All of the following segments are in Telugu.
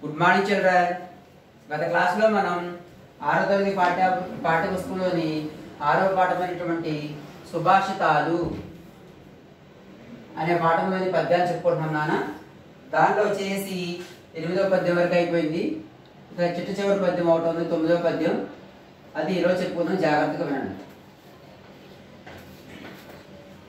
Good morning children. గత క్లాస్లో మనం 6వ తరగతి పాఠ్యపుస్తకంలోని 6వ పాఠమైనటువంటి సుభాషితాలు అనే పాఠంలోని పద్యాలు చెప్పుకుంటున్నాం నాన్న. దాంట్లో వచ్చేసి 8వ పద్యం వరకు అయిపోయింది. ఇక చిట్ట చివరి పద్యం ఒకటి ఉంది, 9వ పద్యం. అది ఈరోజు చెప్పుకుందాం, జాగ్రత్తగా వినండి.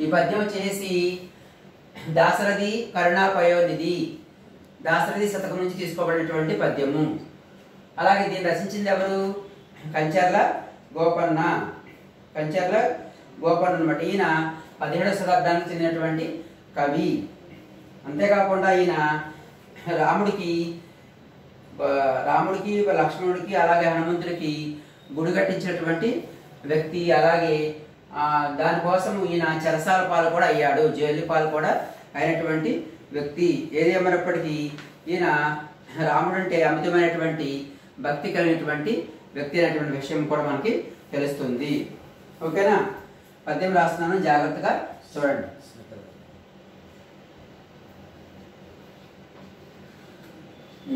ఈ పద్యం వచ్చేసి దాశరథి కరుణాపయోనిధి, దాశరథి శతకం నుంచి తీసుకోబడినటువంటి పద్యము. అలాగే దీన్ని రచించింది ఎవరు? కంచర్ల గోపన్న. కంచర్ల గోపన్న అనమాట. ఈయన 17వ శతాబ్దానికి చెందినటువంటి కవి. అంతేకాకుండా ఈయన రాముడికి లక్ష్మణుడికి అలాగే హనుమంతుడికి గుడి కట్టించినటువంటి వ్యక్తి. అలాగే దానికోసం ఈయన చెరసాల పాలు కూడా అయ్యాడు, జైలు పాలు కూడా అయినటువంటి వ్యక్తి. ఏది ఏమైనప్పటికీ ఈయన రాముడు అంటే అమితమైనటువంటి భక్తి కలిగినటువంటి వ్యక్తి అనేటువంటి విషయం కూడా మనకి తెలుస్తుంది. ఓకేనా? పద్యం రాస్తున్నాను, జాగ్రత్తగా చూడండి.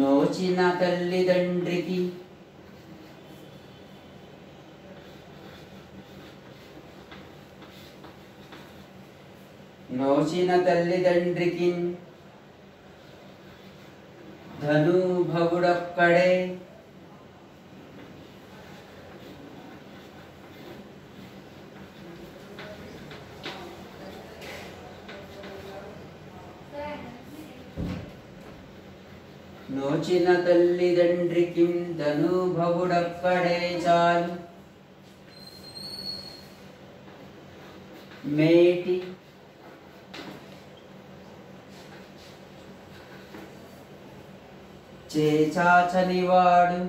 నోచిన తల్లిదండ్రికి ధనుభవుడొక్కడే నోచిన తల్లిదండ్రికి ధనుభవుడొక్కడే చాలు మేటి చేచాచనివాడు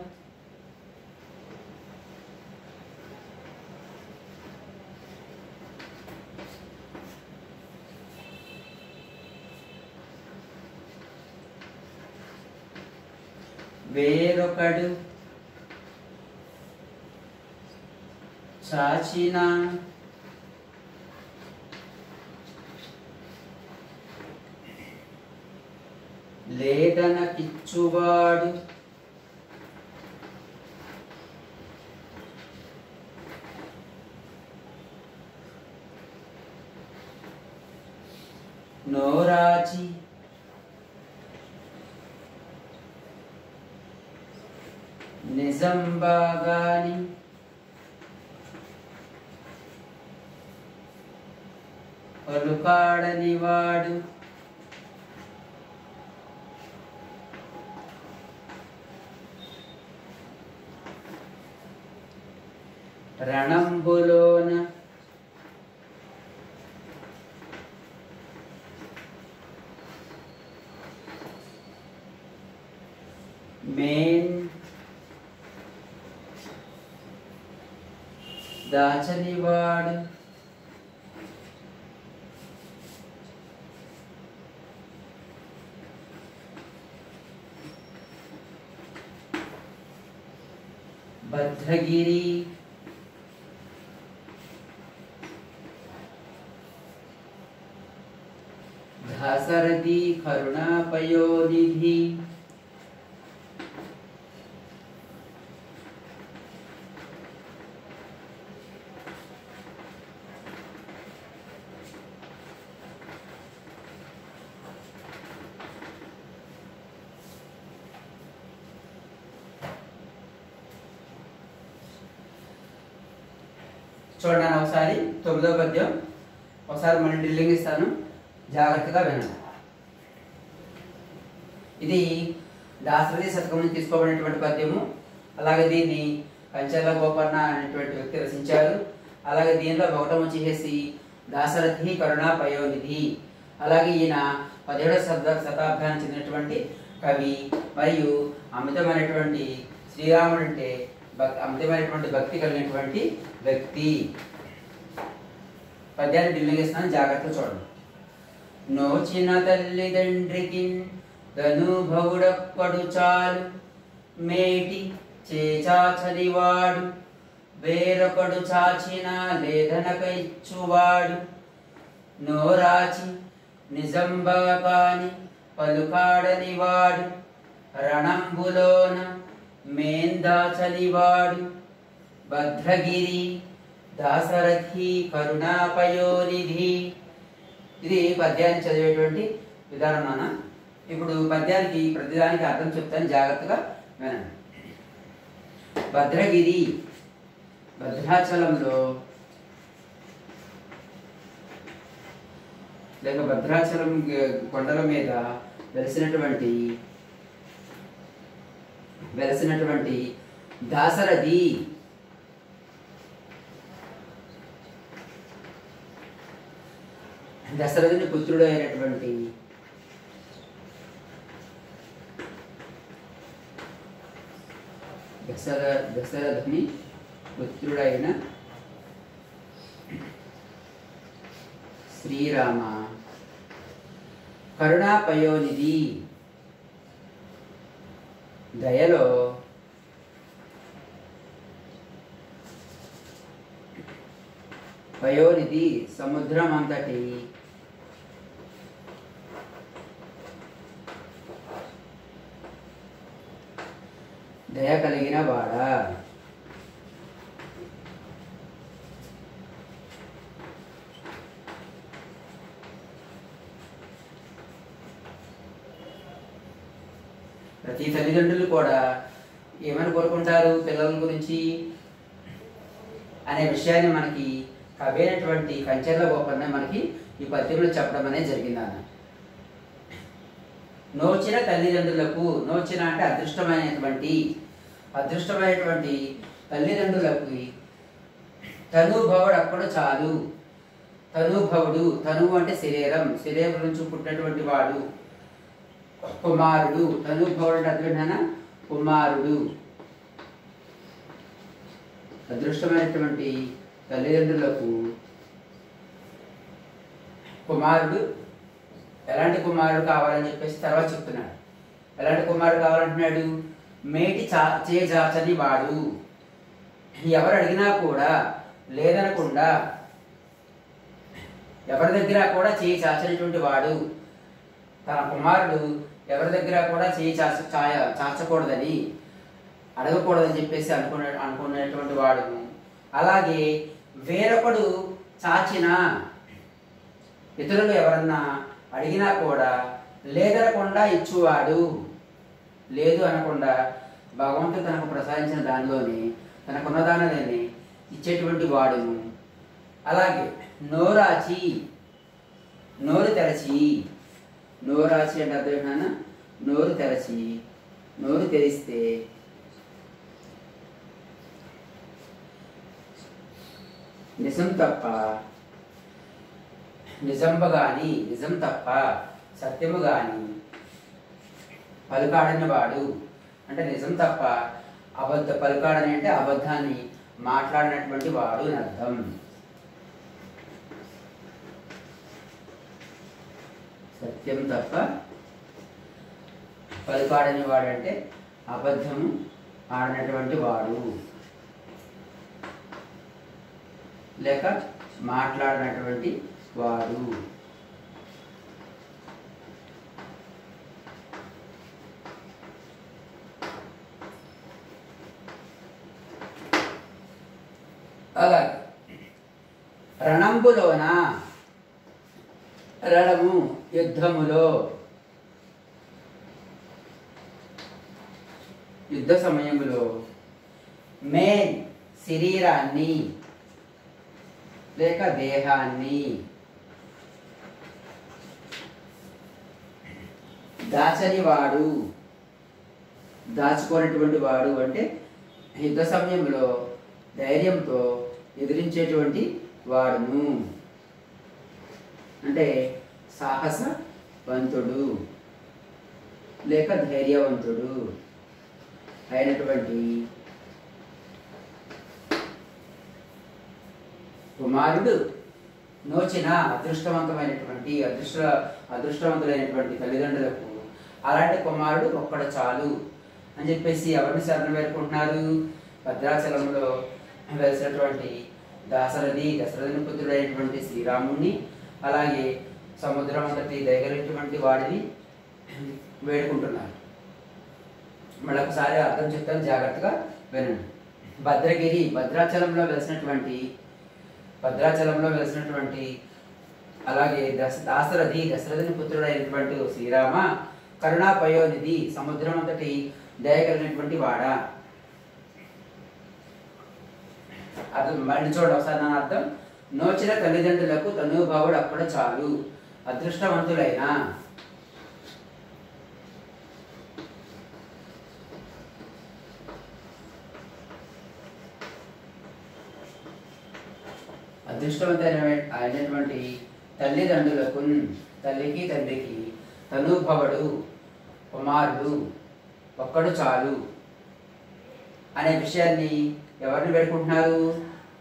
వేరొకడు చాచిన లేదనకిచ్చువాడు నోరాచి నిజం బాగాని పలుకాడనివాడు రణంబులోన మేన్ దాచనివాడు భద్రగిరి దాశరథి కరుణాపయోనిధి చూడండి ఒకసారి 9వ పద్యం ఒకసారి మళ్ళీ డ్రిల్లింగ్ ఇస్తాను, జాగ్రత్తగా వినండి. ఇది దాశరథి శతకం నుంచి తీసుకోబడినటువంటి పద్యము. అలాగే దీన్ని కంచర్ల గోపన్న అనేటువంటి వ్యక్తి రచించారు. అలాగే దీనిలో ఒకటం వచ్చేసి దాశరథి కరుణాపయోనిధి. అలాగే ఈయన 17వ శతాబ్దానికి చెందినటువంటి కవి మరియు అమితమైనటువంటి శ్రీరాముడు అంటే అమితమైనటువంటి భక్తి కలిగినటువంటి వ్యక్తి. పద్యాన్ని ఢిల్లిగిస్తాను, జాగ్రత్తగా చూడండి. నోచిన తల్లిదండ్రికి ధనుభవుడొక్కడు చాలు మేటి చేచాచనివాడు వేరొకడు చాచిన లేదనక ఇచ్చువాడు నోరాచి నిజంబా కాని పలుకాడనివాడు రణంబులోన మేందాచలివాడు భద్రగిరి దాశరథి కరుణాపయోనిధి. ఇది పద్యాన్ని చదివేటువంటి విధానం నాన్న. ఇప్పుడు పద్యానికి ప్రతిదానికి అర్థం చెప్తాను, జాగ్రత్తగా వినండి. భద్రగిరి, భద్రాచలంలో లేక భద్రాచలం కొండల మీద వెలసినటువంటి దాశరథి, దశరథుని పుత్రుడు అయినటువంటి దశరథుని పుత్రుడైన శ్రీరామ కరుణాపయోనిధి, దయలో పయోనిధి సముద్రం అంతటి దయ కలిగిన వాడా. ప్రతి తల్లిదండ్రులు కూడా ఏమని కోరుకుంటారు పిల్లల గురించి అనే విషయాన్ని మనకి కవి అయినటువంటి కంచెర్ల గోపన్న మనకి ఈ పద్యంలో చెప్పడం అనేది జరిగింది అన్న. నోచిన తల్లిదండ్రులకు, నోచిన అంటే అదృష్టమైనటువంటి తల్లిదండ్రులకు తనుభవుడు అప్పుడు చాలు. తనుభవుడు, తనువు అంటే శరీరం నుంచి పుట్టినటువంటి వాడు. కుమారుడు, తనుభవుడు అంటే అర్థం కుమారుడు. అదృష్టమైనటువంటి తల్లిదండ్రులకు కుమారుడు, ఎలాంటి కుమారుడు కావాలని చెప్పేసి తర్వాత చెప్తున్నాడు. ఎలాంటి కుమారుడు కావాలంటున్నాడు? మేటి చేజాచని వాడు, ఎవరు అడిగినా కూడా లేదనకుండా, ఎవరి దగ్గర కూడా చేయి చాచనటువంటి వాడు. తన కుమారుడు ఎవరి దగ్గర కూడా చేయి చాచకూడదని, అడగకూడదని చెప్పేసి అనుకునేటువంటి వాడు. అలాగే వేరొకడు చాచిన, ఇతరులు ఎవరన్నా అడిగినా కూడా లేదనకుండా ఇచ్చువాడు. లేదు అనకుండా భగవంతుడు తనకు ప్రసాదించిన దానిలోని తనకున్న దానిని ఇచ్చేటువంటి వాడును. అలాగే నోరాచి, నోరు తెరచి, నోరాచి అంటే అర్థం ఏంటన్నా? నోరు తెరచి, నోరు తెరిస్తే నిజం తప్ప, నిజం తప్ప సత్యము గాని పలుకాడని వాడు. అంటే నిజం తప్ప పలుకాడని అంటే అబద్ధాన్ని మాట్లాడినటువంటి వాడు అని అర్థం. సత్యం తప్ప పలుకాడని వాడు అంటే అబద్ధము ఆడినటువంటి వాడు లేక మాట్లాడినటువంటి వాడు. అలాగే రణంబులోన, రణము యుద్ధములో, యుద్ధ సమయంలో మేన్ శరీరాన్ని లేక దేహాన్ని దాచని వాడు, దాచుకునేటువంటి వాడు అంటే యుద్ధ సమయంలో ధైర్యంతో ఎదిరించేటువంటి వాడును. అంటే సాహసవంతుడు లేక ధైర్యవంతుడు అయినటువంటి కుమారుడు నోచిన అదృష్టవంతులైనటువంటి తల్లిదండ్రులకు అలాంటి కుమారుడు ఒక్కడు చాలు అని చెప్పేసి ఎవరిని శరణం వేడుకుంటున్నారు? భద్రాచలంలో వెలిసినటువంటి దశరథుని పుత్రుడైనటువంటి శ్రీరాముణ్ణి, అలాగే సముద్రం అంతటి దయగలిగినటువంటి వాడిని వేడుకుంటున్నారు. మళ్ళొకసారి అర్థం చెప్తాను, జాగ్రత్తగా వినండి. భద్రగిరి భద్రాచలంలో వెలిసినటువంటి అలాగే దశరథుని పుత్రుడైనటువంటి శ్రీరామ, కరుణా పయోనిధి, సముద్రం అంతటి దయ కలిగినటువంటి వాడా. అర్థం మళ్ళీ చూడండి ఒకసారి నా అర్థం. నోచిన తల్లిదండ్రులకు తనుభావుడు అక్కడ చాలు, అదృష్టవంతులైన అయినటువంటి తల్లిదండ్రులకు, తల్లికి తండ్రికి తనుభవుడు కుమారుడు ఒక్కడు చాలు అనే విషయాన్ని ఎవరిని వేడుకుంటున్నారు?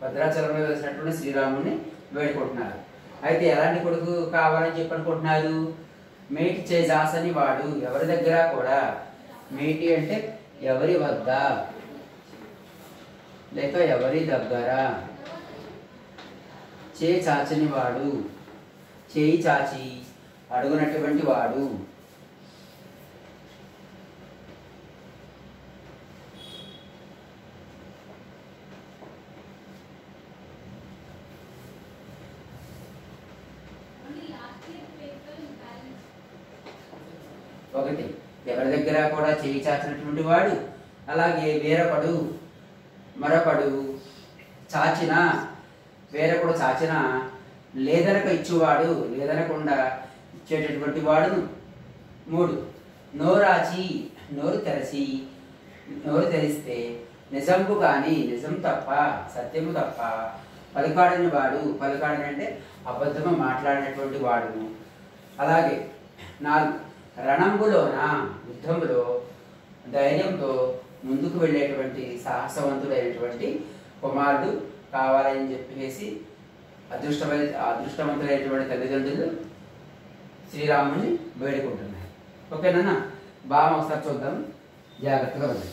భద్రాచలంలో వేసినటువంటి శ్రీరాముని వేడుకుంటున్నారు. అయితే ఎలాంటి కొడుకు కావాలని చెప్పి అనుకుంటున్నారు? మేటి చేజాసని వాడు, ఎవరి దగ్గర కూడా, మేటి అంటే ఎవరి వద్ద లేక ఎవరి దగ్గర, చేయి చాచని వాడు, చేయి చాచి అడుగునటువంటి వాడు. ఒకటి ఎవరి దగ్గర కూడా చేయి చాచినటువంటి వాడు, అలాగే మరొకడు చాచిన లేదనక ఇచ్చువాడు, లేదనకుండా ఇచ్చేటటువంటి వాడు. 3 నోరు తెరిస్తే నిజంకు కానీ, నిజం తప్ప సత్యము తప్ప పలుకాడని వాడు, పలుకాడని అంటే అబద్ధము మాట్లాడినటువంటి వాడు. అలాగే 4 రణంబులోన, యుద్ధంలో ధైర్యంతో ముందుకు వెళ్ళేటువంటి సాహసవంతుడైనటువంటి కుమారుడు కావాలని చెప్పేసి అదృష్టవంతులైనటువంటి తల్లిదండ్రులు శ్రీరాముని వేడుకుంటున్నారు. ఓకేనా? బాగా ఒకసారి చూద్దాం, జాగ్రత్తగా ఉంది.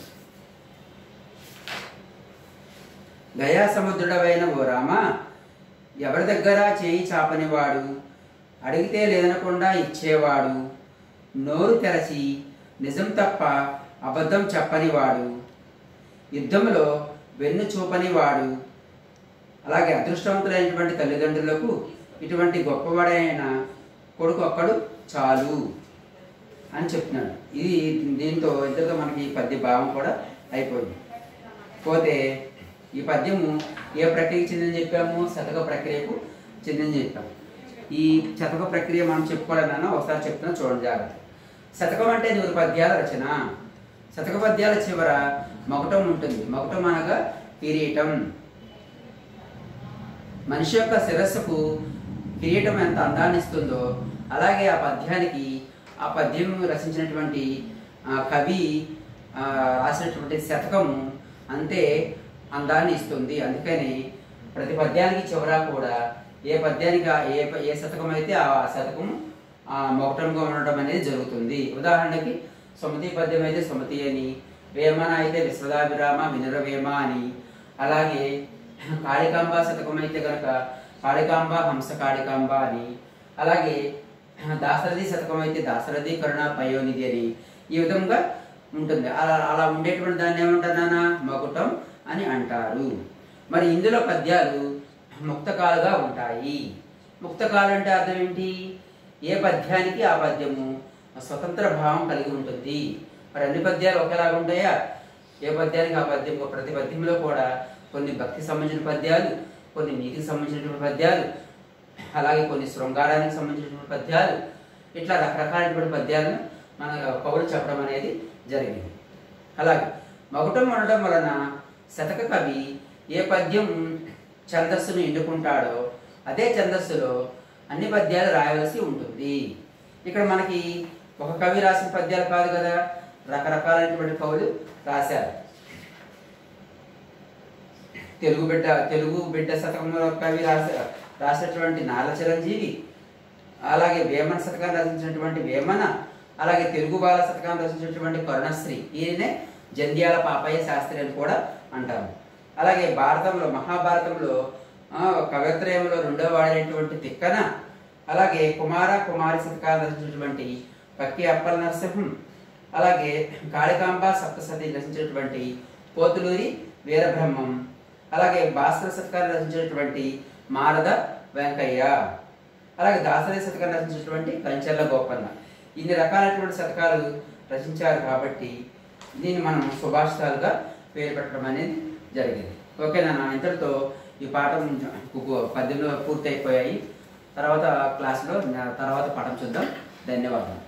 దయా సముద్రుడవైన ఓ రామ, ఎవరి దగ్గర చేయి చాపనివాడు, అడిగితే లేదనకుండా ఇచ్చేవాడు, నోరు తెరచి నిజం తప్ప అబద్ధం చెప్పనివాడు, యుద్ధంలో వెన్ను చూపనివాడు, అలాగే అదృష్టవంతులైనటువంటి తల్లిదండ్రులకు ఇటువంటి గొప్పవాడైన కొడుకు ఒక్కడు చాలు అని చెప్తున్నాడు. దీంతో ఇంతతో మనకి పద్య భావం కూడా అయిపోయింది. పోతే ఈ పద్యము ఏ ప్రక్రియకి చెందని చెప్పాము? శతక ప్రక్రియకు చెందని చెప్పాము. ఈ శతక ప్రక్రియ మనం చెప్పుకోవాలన్నా ఒకసారి చెప్తున్నా, చూడండి జాగ్రత్త. శతకం అంటే 100 పద్యాల రచన. శతక పద్యాల చివర మకుటం ఉంటుంది. మకుటం అనగా కిరీటం. మనిషి యొక్క శిరస్సుకు కిరీటం ఎంత అందాన్ని ఇస్తుందో, అలాగే ఆ పద్యానికి ఆ పద్యం రచించినటువంటి కవి రాసినటువంటి శతకము అంతే అందాన్ని ఇస్తుంది. అందుకని ప్రతి పద్యానికి చివర కూడా ఏ పద్యానికి ఏ శతకం అయితే ఆ శతకము మౌటంగా ఉండడం అనేది జరుగుతుంది. ఉదాహరణకి సుమతి పద్యం అయితే సుమతి అని, వేమన అయితే విశ్వదాభిరామ వినురవేమ అని, అలాగే కాళికాంబ శతకం అయితే కనుక కాళికాంబ హంస కాళికాంబ అని, అలాగే దాశరథి శతకం అయితే దాశరథి కరుణా పయోనిధి అని, ఈ విధంగా ఉంటుంది. అలా ఉండేటువంటి దాన్ని ఏమంటారా? మకుటం అని అంటారు. మరి ఇందులో పద్యాలు ముక్తకాలుగా ఉంటాయి. ముక్తకాలు అంటే అర్థం ఏంటి? ఏ పద్యానికి ఆ పద్యము స్వతంత్ర భావం కలిగి ఉంటుంది. మరి అన్ని పద్యాలు ఒకేలాగా ఉంటాయా? ఏ పద్యానికి ఆ పద్యం. ప్రతి పద్యంలో కూడా కొన్ని భక్తికి సంబంధించిన పద్యాలు, కొన్ని నీతికి సంబంధించినటువంటి పద్యాలు, అలాగే కొన్ని శృంగారానికి సంబంధించినటువంటి పద్యాలు, ఇట్లా రకరకాలైనటువంటి పద్యాలను మన కవులు చెప్పడం అనేది జరిగింది. అలాగే మకుటం ఉండడం వలన శతక కవి ఏ పద్యం ఛందస్సును ఎన్నుకుంటాడో అదే ఛందస్సులో అన్ని పద్యాలు రాయవలసి ఉంటుంది. ఇక్కడ మనకి ఒక కవి రాసిన పద్యాలు కాదు కదా, రకరకాలైనటువంటి కవులు రాశారు. తెలుగు బిడ్డ శతకంలో కవి రాసినటువంటి నాల చిరంజీవి, అలాగే వేమన శతకాన్ని రచించినటువంటి వేమన, అలాగే తెలుగు బాల శతకాన్ని రచించినటువంటి కరుణశ్రీ, ఈయనే జంధ్యాల పాపయ్య శాస్త్రి అని కూడా అంటారు. అలాగే మహాభారతంలో కవిత్రయంలో 2వ వాడైనటువంటి తిక్కన, అలాగే కుమారి శతకాన్ని రచించినటువంటి పక్కి అప్పల నరసింహం, అలాగే కాళికాంబ సప్తసతి రచించినటువంటి పోతులూరి వీరబ్రహ్మం, అలాగే భాస్కర శతకాన్ని రచించినటువంటి మారద వెంకయ్య, అలాగే దాసరి శతకాన్ని రచించినటువంటి కంచెర్ల గోపన్న. ఇన్ని రకాలైనటువంటి శతకాలు రచించారు కాబట్టి దీన్ని మనం సుభాషితాలుగా పేరు పెట్టడం అనేది జరిగింది. ఓకేనా, ఇంతటితో ఈ పాఠం పద్యంలో పూర్తి అయిపోయాయి. తర్వాత క్లాస్లో తర్వాత పాఠం చూద్దాం. ధన్యవాదాలు.